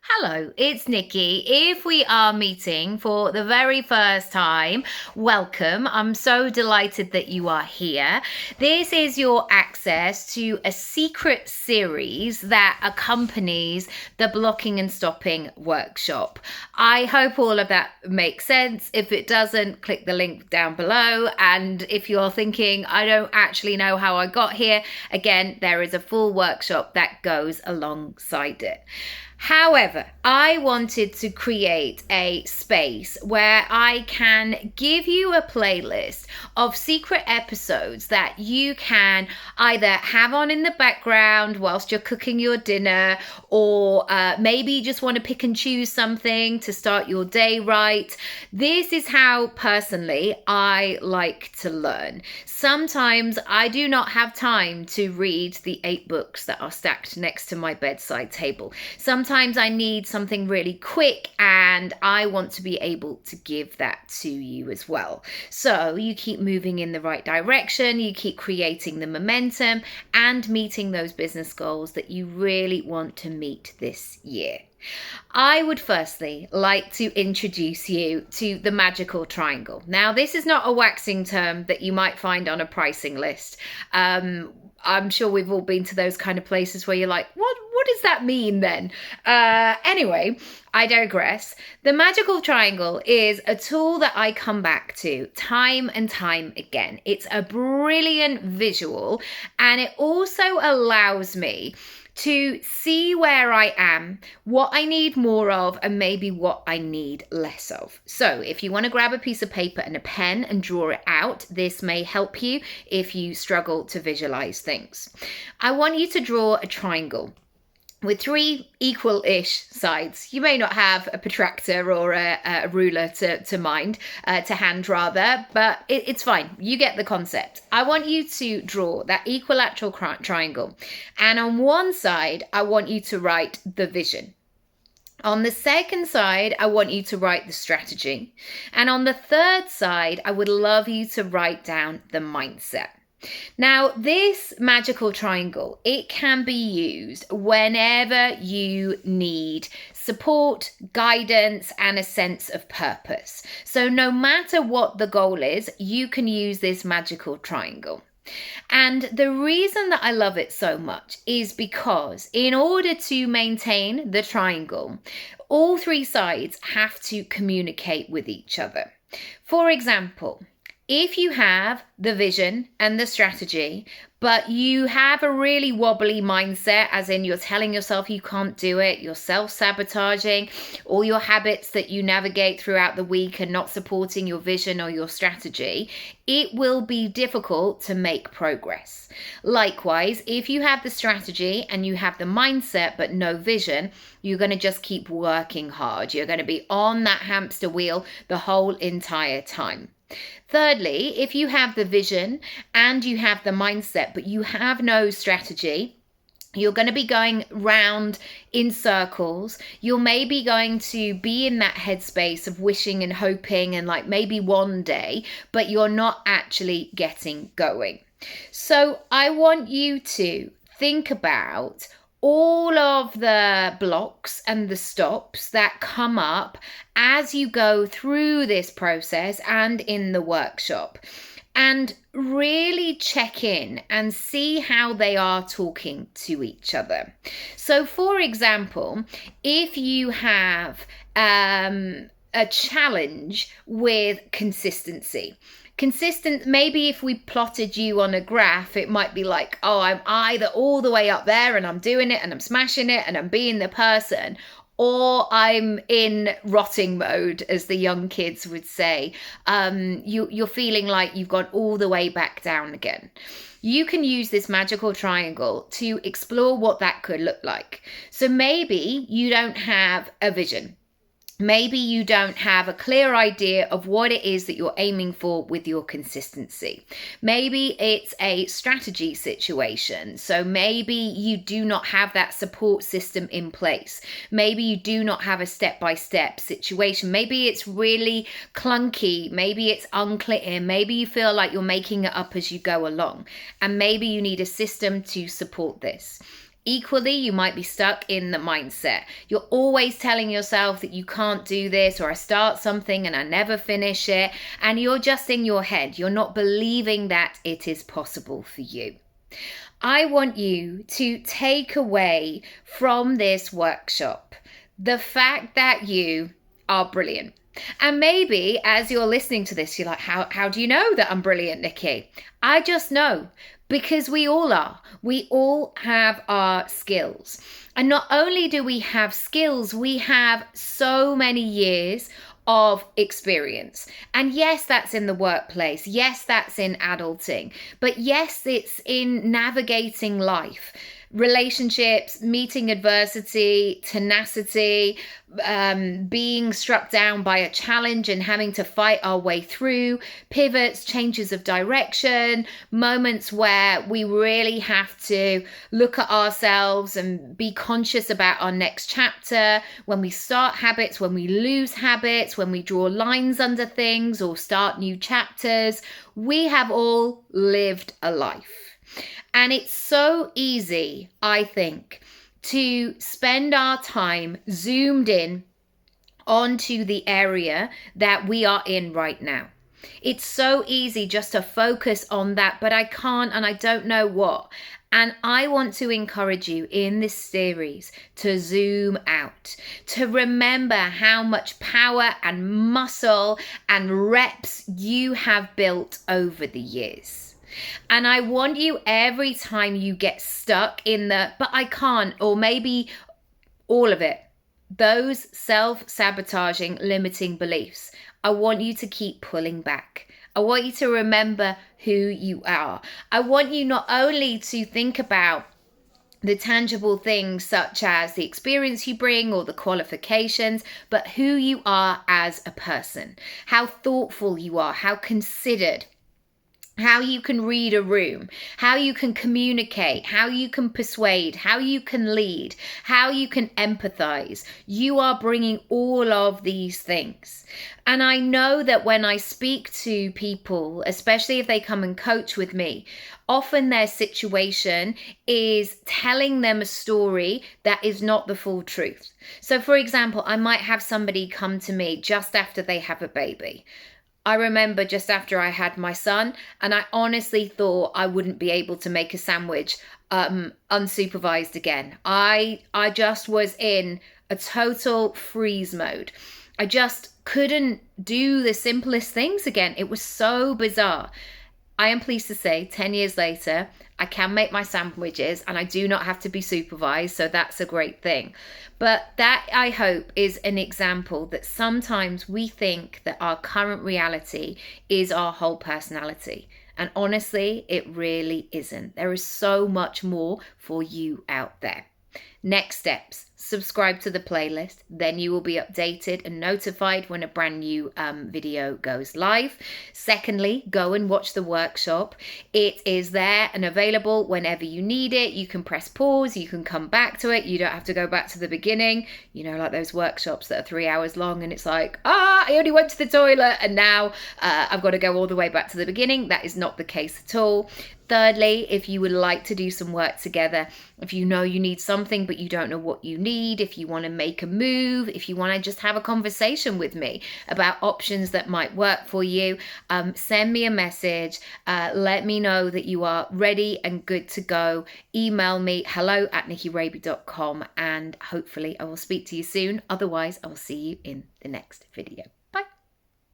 Hello, it's Nikki. If we are meeting for the very first time, welcome. I'm so delighted that you are here. This is your access to a secret series that accompanies the blocking and stopping workshop. I hope all of that makes sense. If it doesn't, click the link down below. And if you're thinking, I don't actually know how I got here, again, there is a full workshop that goes alongside it. However, I wanted to create a space where I can give you a playlist of secret episodes that you can either have on in the background whilst you're cooking your dinner, or maybe you just want to pick and choose something to start your day right. This is how personally I like to learn. Sometimes I do not have time to read the 8 books that are stacked next to my bedside table. Sometimes I need something really quick and I want to be able to give that to you as well. So you keep moving in the right direction, you keep creating the momentum and meeting those business goals that you really want to meet this year. I would firstly like to introduce you to the magical triangle. Now, this is not a waxing term that you might find on a pricing list. I'm sure we've all been to those kind of places where you're like, what does that mean then? Anyway, I digress. The magical triangle is a tool that I come back to time and time again. It's a brilliant visual, and it also allows me to see where I am, what I need more of, and maybe what I need less of. So if you want to grab a piece of paper and a pen and draw it out, this may help you if you struggle to visualize things. I want you to draw a triangle with 3 equal-ish sides. You may not have a protractor or a ruler to hand rather, but it's fine. You get the concept. I want you to draw that equilateral triangle. And on one side, I want you to write the vision. On the second side, I want you to write the strategy. And on the third side, I would love you to write down the mindset. Now, this magical triangle, it can be used whenever you need support, guidance, and a sense of purpose. So no matter what the goal is, you can use this magical triangle. And the reason that I love it so much is because in order to maintain the triangle, all 3 sides have to communicate with each other. For example, if you have the vision and the strategy, but you have a really wobbly mindset, as in you're telling yourself you can't do it, you're self-sabotaging, all your habits that you navigate throughout the week and not supporting your vision or your strategy, it will be difficult to make progress. Likewise, if you have the strategy and you have the mindset but no vision, you're going to just keep working hard. You're going to be on that hamster wheel the whole entire time. Thirdly, if you have the vision and you have the mindset, but you have no strategy, you're going to be going round in circles. You're maybe going to be in that headspace of wishing and hoping and like maybe one day, but you're not actually getting going. So I want you to think about all of the blocks and the stops that come up as you go through this process and in the workshop, and really check in and see how they are talking to each other. So for example, if you have a challenge with consistency, maybe if we plotted you on a graph, it might be like, oh, I'm either all the way up there and I'm doing it and I'm smashing it and I'm being the person, or I'm in rotting mode, as the young kids would say. You're feeling like you've gone all the way back down again. You can use this magical triangle to explore what that could look like. So maybe you don't have a vision. Maybe you don't have a clear idea of what it is that you're aiming for with your consistency. Maybe it's a strategy situation. So maybe you do not have that support system in place. Maybe you do not have a step-by-step situation. Maybe it's really clunky. Maybe it's unclear. Maybe you feel like you're making it up as you go along. And maybe you need a system to support this. Equally, you might be stuck in the mindset. You're always telling yourself that you can't do this, or I start something and I never finish it. And you're just in your head. You're not believing that it is possible for you. I want you to take away from this workshop the fact that you are brilliant. And maybe as you're listening to this, you're like, how do you know that I'm brilliant, Nikki? I just know, because we all are. We all have our skills. And not only do we have skills, we have so many years of experience. And yes, that's in the workplace. Yes, that's in adulting. But yes, it's in navigating life. Relationships, meeting adversity, tenacity, being struck down by a challenge and having to fight our way through, pivots, changes of direction, moments where we really have to look at ourselves and be conscious about our next chapter, when we start habits, when we lose habits, when we draw lines under things or start new chapters. We have all lived a life. And it's so easy, I think, to spend our time zoomed in onto the area that we are in right now. It's so easy just to focus on that, but I can't and I don't know what. And I want to encourage you in this series to zoom out, to remember how much power and muscle and reps you have built over the years. And I want you, every time you get stuck in the, but I can't, or maybe all of it, those self-sabotaging, limiting beliefs, I want you to keep pulling back. I want you to remember who you are. I want you not only to think about the tangible things such as the experience you bring or the qualifications, but who you are as a person, how thoughtful you are, how considered, how you can read a room, how you can communicate, how you can persuade, how you can lead, how you can empathize. You are bringing all of these things. And I know that when I speak to people, especially if they come and coach with me, often their situation is telling them a story that is not the full truth. So for example, I might have somebody come to me just after they have a baby. I remember just after I had my son, and I honestly thought I wouldn't be able to make a sandwich unsupervised again. I just was in a total freeze mode. I just couldn't do the simplest things again. It was so bizarre. I am pleased to say 10 years later, I can make my sandwiches and I do not have to be supervised. So that's a great thing. But that, I hope, is an example that sometimes we think that our current reality is our whole personality. And honestly, it really isn't. There is so much more for you out there. Next steps, subscribe to the playlist, then you will be updated and notified when a brand new video goes live. Secondly, go and watch the workshop. It is there and available whenever you need it. You can press pause, you can come back to it. You don't have to go back to the beginning. You know, like those workshops that are 3 hours long and it's like, I only went to the toilet and now I've got to go all the way back to the beginning. That is not the case at all. Thirdly, if you would like to do some work together, if you know you need something but you don't know what you need, if you want to make a move, if you want to just have a conversation with me about options that might work for you, send me a message. Let me know that you are ready and good to go. Email me hello@nickyraby.com and hopefully I will speak to you soon. Otherwise, I will see you in the next video.